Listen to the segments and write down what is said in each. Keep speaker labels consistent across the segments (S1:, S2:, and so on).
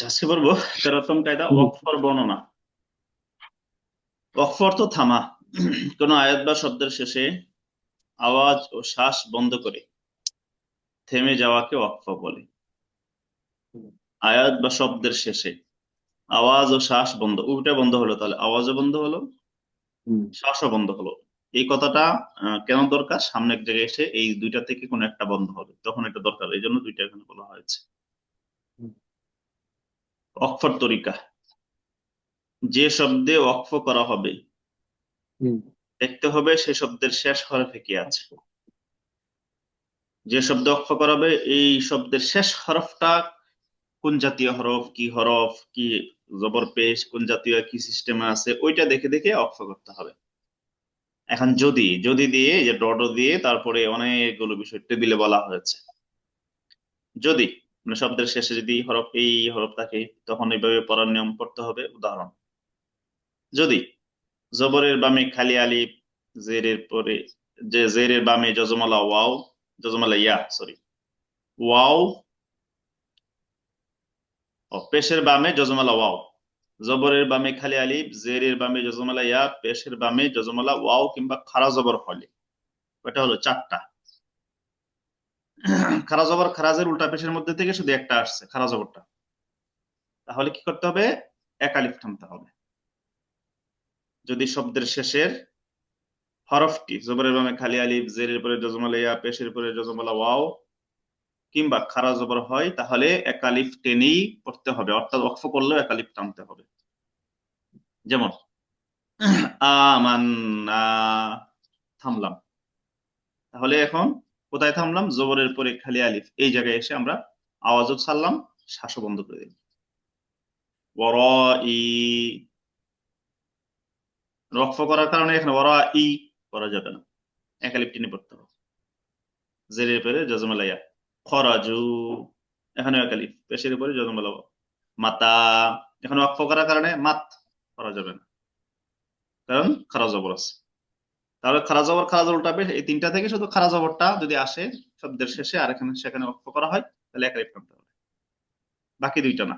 S1: আজকে বলবো 13তম কায়দা
S2: হুম,
S1: ওয়াকফর বর্ণনা। ওয়াকফ অর্থ থামা। কোনো আয়াত বা শব্দের শেষে আওয়াজ ও শ্বাস বন্ধ করে থেমে যাওয়াকে ওয়াকফ বলে। আয়াত বা শব্দের শেষে আওয়াজ ও শ্বাস বন্ধ, উল্টা বন্ধ হলো, তাহলে আওয়াজও বন্ধ হলো,
S2: হুম,
S1: শ্বাসও বন্ধ হলো। এই কথাটা কেন দরকার? সামনে এক জায়গায় এসে এই দুইটা থেকে কোনো একটা বন্ধ হবে, তখন এটা দরকার, এই জন্য দুইটা এখানে বলা হয়েছে।
S2: হুম,
S1: ওয়াকফর তরিকা: যে শব্দে ওয়াকফ করা হবে
S2: হুম,
S1: দেখতে হবে সে শব্দের শেষ হরফে কি আছে। যে শব্দ ওয়াকফ করা হবে এই শব্দের শেষ হরফটা কোন জাতীয় হরফ, কি হরফ, কি জবর পেশ, কোন জাতীয় কি সিস্টেমে আছে, ওইটা দেখে দেখে ওয়াকফ করতে হবে। এখন যদি যদি দিয়ে, এই যে ডট দিয়ে তারপরে অনেকগুলো বিষয় টেবিলে বলা হয়েছে। যদি মানে শব্দের শেষে যদি এই হরফ থাকে তখন এইভাবে পড়ার নিয়ম পড়তে হবে। উদাহরণ: যদি জবরের বামে খালি আলিফ, জেরের পরে যে জেরের বামে যজমালা ওয়াও, যজমালা ইয়া, সরি, ওয়াও, ও পেশের বামে যজমালা ওয়াও, জবরের বামে খালি আলিফ, জেরের বামে যজমালা ইয়া, পেশের বামে যজমালা ওয়াও কিংবা খাড়া জবর হলে, ওটা হলো চারটা। খাড়া জবর খারাজের উল্টা পেশের মধ্যে থেকে শুধু একটা আসছে, খাড়া জবরটা, তাহলে কি করতে হবে? এক আলিফ টানতে হবে। যদি শব্দের শেষের হরফটি জবরের বামে খালি আলিফ, জেরের পরে যজমালা ইয়া, পেশের পরে যজমালা ওয়াও কিংবা খাড়া জবর হয়, তাহলে এক আলিফ টেনেই পড়তে হবে, অর্থাৎ ওয়াকফ করলেও এক আলিফ টানতে হবে। যেমন আমান্না, থামলাম। তাহলে এখন কোথায় থামলাম? জবরের পরে খালি আলিফ, এই জায়গায় এসে আমরা আওয়াজও ছাড়লাম, শ্বাসও বন্ধ করে দিলাম। ওয়ারাই, ওয়াকফ করার কারণে এখানে ওয়ারাই করা যাবে না, এক আলিফ টেনে পড়তে হবে। জেরের পরে জজমালা ইয়া, খরাজু, এখানে এক আলিফ, পেশের পরে জজমালা ওয়াও। মাতা, এখানে ওয়াকফ করার কারণে মাত করা যাবে না, কারণ খারা জবর আছে। তাহলে খারা জবর খারা জবর উল্টাবে, এই তিনটা থেকে শুধু খারা জবরটা যদি আসে শব্দের শেষে আর এখানে সেখানে ওয়াকফ করা হয়, তাহলে এক আলিফ টানতে হবে, বাকি দুইটা না।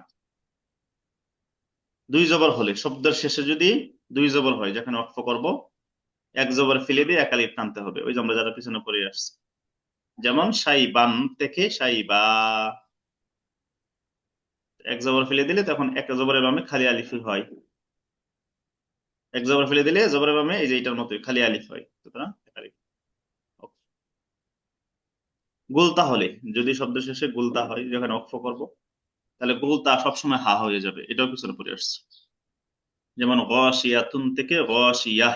S1: দুই জবর হলে, শব্দের শেষে যদি দুই জবর হয় যেখানে ওয়াকফ করব, এক জবর ফেলে দিয়ে এক আলিফ টানতে হবে, ওই যে আমরা যারা পিছনে পড়ে আসছি। যেমন সাইবান থেকে সাইবা, এক জবর ফেলে দিলে তখন এক জবরের বামে খালি আলিফ হয়, এক জবর ফেলে দিলে জবরের বামে এই যে এটার মতোই খালি আলিফ হয়, সুতরাং এক আলিফ। গুলতা হলে, যদি শব্দের শেষে গুলতা হয় যেখানে ওয়াকফ করব, তাহলে গুলতা সবসময় হা হয়ে যাবে, এটাও পিছনে পড়ে আসছে। যেমন গশিয়াতুন থেকে গশিয়াহ,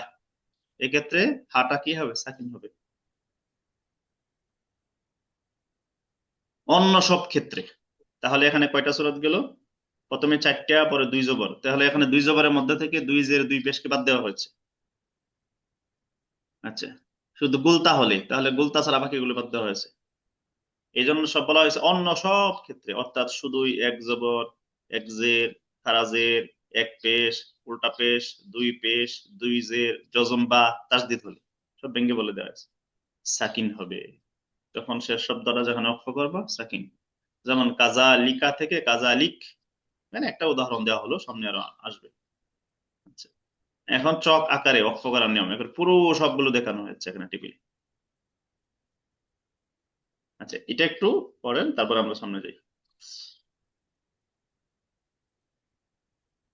S1: এক্ষেত্রে হাটা কি হবে? সাকিন হবে। অন্য সব ক্ষেত্রে, তাহলে এখানে কয়টা সূরত গেল? প্রথমে চারটা, পরে দুই জবর, তাহলে এখানে দুই জবরের মধ্যে থেকে দুই জের দুই পেশকে বাদ দেওয়া হয়েছে। আচ্ছা, শুধু গুলতা হলে, তাহলে গুলতা ছাড়া বাকিগুলো বাদ দেওয়া হয়েছে। এই জন্য সব বলা হয়েছে অন্য সব ক্ষেত্রে, অর্থাৎ শুধুই এক জবর, এক জের, খারা জের, এক পেশ, উল্টা পেশ, দুই পেশ, দুই জের, জজম বা তাসদিদ হলে সব ভেঙ্গে বলে দেওয়া হয়েছে সাকিন হবে। তখন শেষ শব্দটা যখন অক্ষ করবো সাকিন। যেমন কাজা লিকা থেকে কাজা লিক, মানে একটা উদাহরণ দেওয়া হলো, সামনে আরো আসবে। আচ্ছা, এখন চক আকারে অক্ষ করার নিয়ম, এখন পুরো সবগুলো দেখানো হয়েছে এখানে টেবিলে। আচ্ছা, এটা একটু পড়েন, তারপর আমরা সামনে যাই।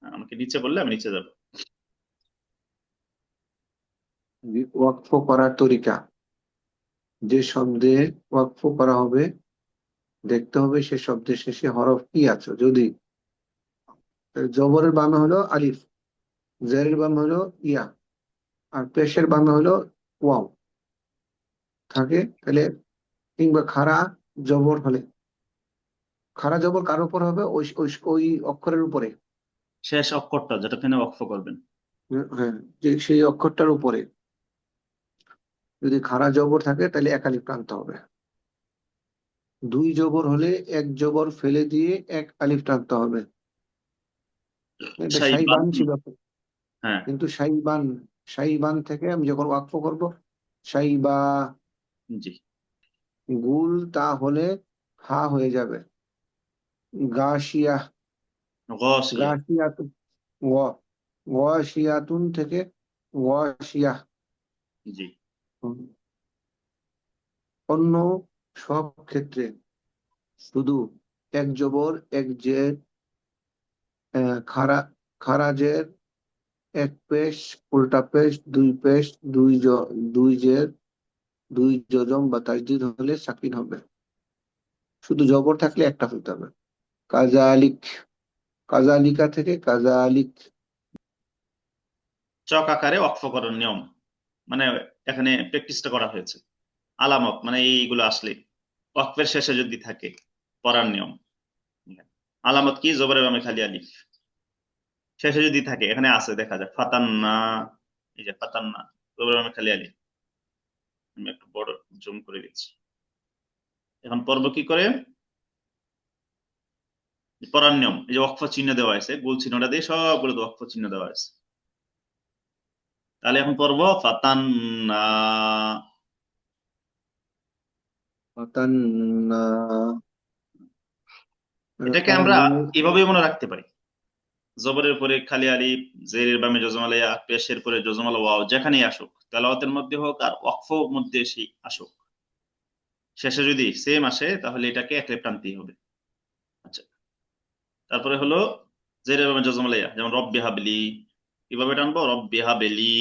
S1: আমাকে নিচে বললে আমি নিচে যাব।
S2: ওয়াকফ করার তরিকা: যে শব্দে ওয়াকফ করা হবে দেখতে হবে সে শব্দের শেষে হরফ কি আছে। যদি জবরের বামে হলো আলিফ, জেরের বামে হলো ইয়া, আর পেশের বামে হলো ওয়াও থাকে, তাহলে কিংবা খাড়া জবর হলে, খাড়া জবর কার উপর হবে? ওই ওই ওই অক্ষরের উপরে।
S1: শেষ অক্ষরটা যেটা এখানে অক্ষ করবেন।
S2: হ্যাঁ, যে সেই অক্ষরটার উপরে যদি খাড়া জবর থাকে তাহলে এক আলিফ টানতে হবে। দুই জবর হলে এক জবর ফেলে দিয়ে এক আলিফ টানতে হবে। এটা
S1: সাইবান,
S2: সাইবান ছিল,
S1: হ্যাঁ,
S2: কিন্তু সাইবান, সাইবান থেকে আমি যখন ওয়াকফ করব, সাইবা,
S1: জি,
S2: গুল তা হলে হা হয়ে যাবে। গাশিয়া,
S1: গাশিয়া।
S2: গাশিয়াতুন, গ- গাশিয়াতুন থেকে গাশিয়া।
S1: জি।
S2: অন্য সব ক্ষেত্রে শুধু এক জবর এক জের, খারা খারাজের এক পেশ, উল্টা পেশ, দুই পেশ, দুই জের, দুই যজম বা তাজদিদ হলে সাকিন হবে। শুধু জবর থাকলে একটা হতে হবে। কাজালিক, কাজালিকা থেকে কাজালিক।
S1: চক আকারে ওয়াকফ করার নিয়ম, মানে এখানে প্র্যাকটিসটা করা হয়েছে। আলামত মানে এইগুলো আসলে ওয়াকফের শেষে যদি থাকে পড়ার নিয়ম। আলামত কি? জবরের বামে খালি আলিফ, শেষে যদি থাকে, এখানে আছে দেখা যায় ফাতান্না, এই যে ফাতান্না, জবরের বামে খালি আলিফ। আমি একটু বড় জুম করে দিচ্ছি। এখন পর্ব কি করে পড়ার নিয়ম, এই যে ওয়াকফ চিহ্ন দেওয়া আছে, গোল চিহ্নটা দিয়ে সবগুলো ওয়াকফ চিহ্ন দেওয়া আছে। তাহলে এখন পর্ব ফাতান্না।
S2: ফাতান্না।
S1: এটাকে আমরা এভাবে মনে রাখতে পারি, জবরের পরে খালি আলিফ, জেরের বামে জজমালাইয়া, পেশের পরে জজমালা ওয়াও, যেখানেই আসুক, তেলাওয়াতের মধ্যে হোক আর ওয়াকফ মধ্যে এসে আসুক, শেষে যদি সেম আসে তাহলে এটাকে একলে টানতেই হবে। আচ্ছা, তারপরে হলো জেরের বামে জজমালাইয়া, যেমন রব্বি হাবলি, কিভাবে টানবো? রব্বি হাবলি,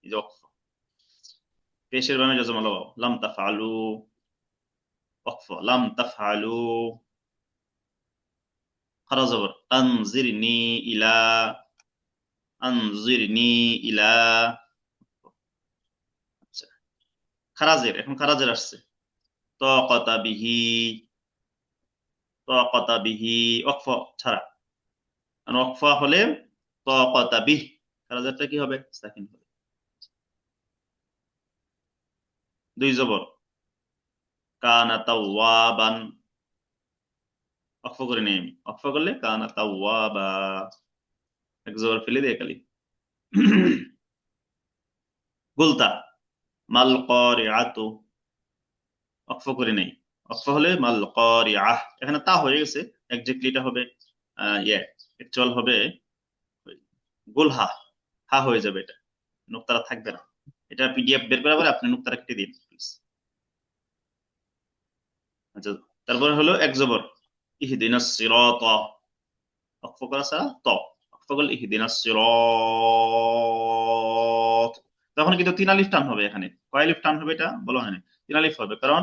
S1: এই যে ওয়াকফ। পেশের বামে জজমালা ওয়াও, লাম তাফআলু, ওয়াকফ, লাম তাফআলু। খারা জবর আনজিরনি ইলা, আনজিরনি ইলা। আচ্ছা, খারাজের, এখন খারাজের আসছে তাকাতা বিহি, তাকাতা বিহি, ওয়াকফ ছাড়া। আর ওয়াকফ হলে তাকাতা বিহ, খারাজেরটা কি হবে? সাকিন হবে। দুই জবর কানা তাওয়াবান, ওয়াকফ করে নেই আমি, ওয়াকফ করলে কানা তাওয়াবা, এক জবর ফেলে দিয়ে কালি। গুলতা মাল কারিআতু, ওয়াকফ করে নেই, ওয়াকফ হলে মাল কারিআহ, এখানে তা হয়ে গেছে, এক্স্যাক্টলি এটা হবে ইয়ে অ্যাকচুয়াল হবে গুলহা, হা হয়ে যাবে, এটা নুক্তারা থাকবে না। এটা পিডিএফ বের করার পরে আপনি নুক্তারা কেটে দিন প্লিজ। আচ্ছা, তারপরে হলো এক জবর ইহদিনাস সিরাতা, ওয়াকফ করা ছাড়া ত, ওয়াকফ করলে ইহদিনাস সিরাত, তখন কিন্তু তিন আলিফ টান হবে। এখানে কয় আলিফ টান হবে এটা বলা হয়নি, তিন আলিফ হবে, কারণ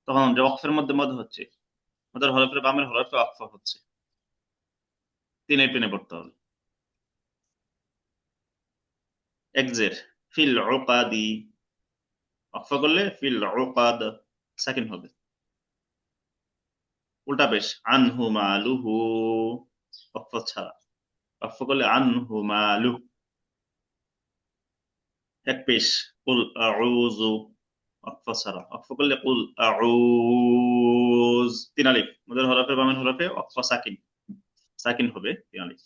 S1: তখন যে ওয়াকফের মধ্যে মধ্যে হচ্ছে, মধ্যে হরফের বামের হরফে ওয়াকফ হচ্ছে, তিনের টেনে পড়তে হবে। এক জের ফিল উকাদি, ওয়াকফ করলে ফিল উকাদ, সাকিন হবে। উল্টা পেশ আনহু মালুহু, ওয়াকফ ছাড়া, ওয়াকফ করলে আনহু মালুহ। এক পেশ কুল আউযু, ওয়াকফ ছাড়া, ওয়াকফ করলে কুল আউজ, তিন আলিফ, মদের হরফে বামের হরফে ওয়াকফ সাকিন, সাকিন হবে তিন আলিফ।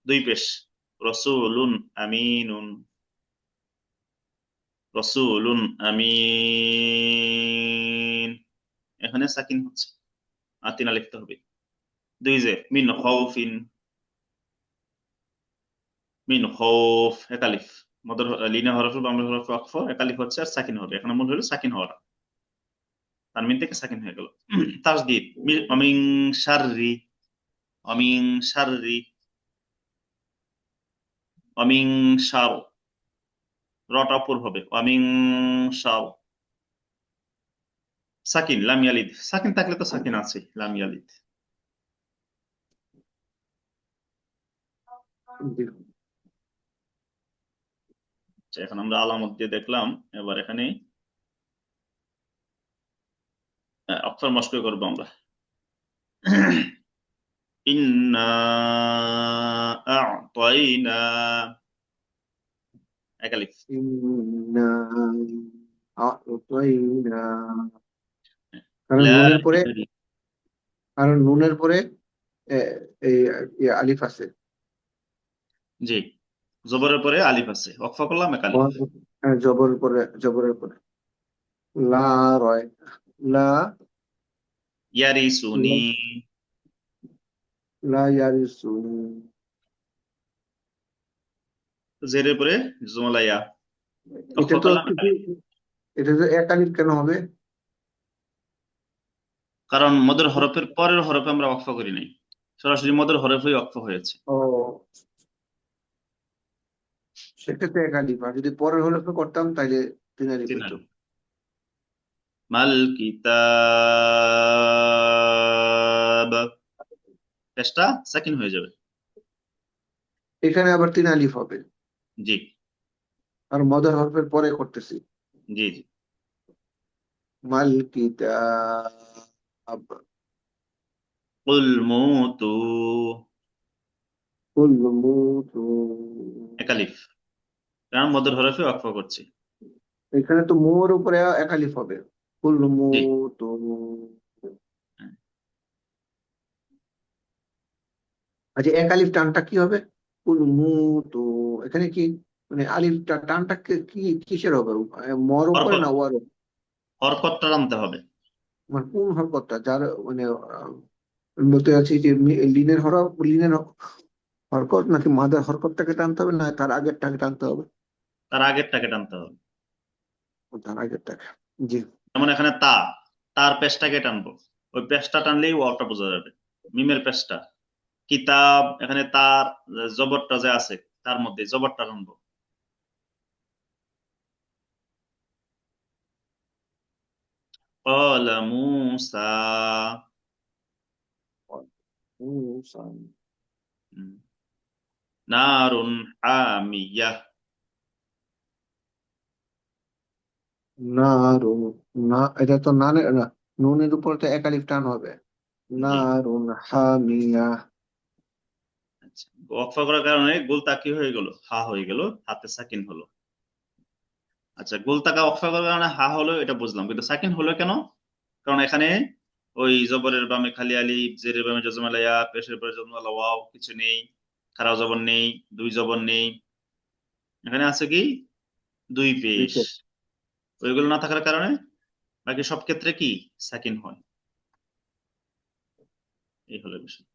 S1: দুই পেশ রাসূলুন আমিনুন, রাসূলুন আমিন, এখানে সাকিন হচ্ছে আর তিন আলিফ তো হবে। দুই জের মিন খাউফিন, মিন খৌফ, একালিফ, মদর লিনা হরফ বাংলা হরফ ওয়াকফ, একালিফ হচ্ছে আর সাকিন হবে, এখানে মূল হলো সাকিন হওয়াটা, তানমিন থেকে সাকিন হয়ে গেল। তাসদীদ অমিন শাররি, অমিন শাররি, অমিন শার, রটা অপর হবে অমিন শার। সাকিন লাম ইয়ালিদ, সাকিন থাকলে তো সাকিন আছে, লাম ইয়ালিদ। আচ্ছা, এখন আমরা আলামত দিয়ে দেখলাম, এবার এখানে অক্ষর মস্ক করবো আমরা। ইন্না আ'তাইনা, একালিফ।
S2: ইন্না আ'তাইনা। কারণ
S1: লা
S2: নুনের পরে,
S1: ইয়ারিদ।
S2: কারণ নুনের পরে এ, এই আলিফ আছে।
S1: জি, জবরের পরে আলিফ আছে, ওয়াকফ করলাম এক আলিফ।
S2: জবরের পরে লা রয়, লা,
S1: ইয়ারিসুনি,
S2: লা ইয়ারিসু,
S1: জেরের পরে জুমলা ইয়া অক্ষ
S2: এটা তো
S1: করলাম
S2: হচ্ছে কি,
S1: এখানে।
S2: এটা তো এক আলিফ কেন হবে?
S1: কারণ মদের হরফের পরের হরফে আমরা অক্ষ করি নাই, সরাসরি মদের হরফেই অক্ষ হয়েছে।
S2: ও, সেক্ষেত্রে এক আলিফ, আর যদি পরের হলে করতাম তাহলে তিন আলিফ
S1: তিন
S2: হইতো।
S1: আলিফ। মাল কিতাব, পেশটা সাকিন হয়ে যাবে।
S2: এখানে আবার তিন আলিফ হবে,
S1: জি
S2: আর মদের হরফের পরে করতেছি।
S1: জি জি।
S2: মাল কিতাব,
S1: কুল মুতু,
S2: কুল মুতু।
S1: একালিফ, কারণ মদের হরফে অক্ষ করছি।
S2: এখানে তো মোর উপরে এক আলিফ হবে, কুল
S1: জি
S2: মুতু।
S1: হ্যাঁ।
S2: আচ্ছা, এক আলিফ টানটা কি হবে? কুল মুতু, এখানে কি মানে আলিফটা টানটা কি কিসের হবে? মর উপরে
S1: হরকত,
S2: না ওয়ার উপরে?
S1: হরকতটা আনতে হবে।
S2: মানে কোন হরকতটা যার মানে বলতে চাচ্ছি যে লিনের লিনের হরকত নাকি মাদার হরকতটাকে টানতে হবে, না তার আগেরটাকে টানতে হবে?
S1: তার আগেরটাকে টানতে হবে।
S2: তার আগেরটাকে, জি।
S1: যেমন এখানে তা, তার পেশটাকে টানবো, ওই পেশটা টানলেই ওয়াওটা বোঝা যাবে, মিমের পেশটা। কিতাব, এখানে তার জবরটা যে আছে তার মধ্যে জবরটা টানবো। قال موسى نار حامية।
S2: না রুন, না এটা তো নানের না, নুনের উপর তো এক আলিফ টান হবে। না
S1: জি
S2: রুন হামিয়া।
S1: আচ্ছা, ওয়াকফা করার কারণে গোলতা কি হয়ে গেল, হা হয়ে গেল, হাতে সাকিন হলো। আচ্ছা, গোলতাকা ওয়াকফা করার কারণে হা হলো এটা বুঝলাম, কিন্তু সাকিন হলো কেন? কারণ এখানে ওই জবরের বামে খালি আলিফ, জেরের বামে জজমালা ইয়া, পেশের পরে জজমালা ওয়াও কিছু নেই, খাড়া জবর নেই, দুই জবর নেই, এখানে আছে কি দুই পেশ। ওইগুলো না থাকার কারণে বাকি সব ক্ষেত্রে কি সাকিন হয়। এই হলো বিষয়।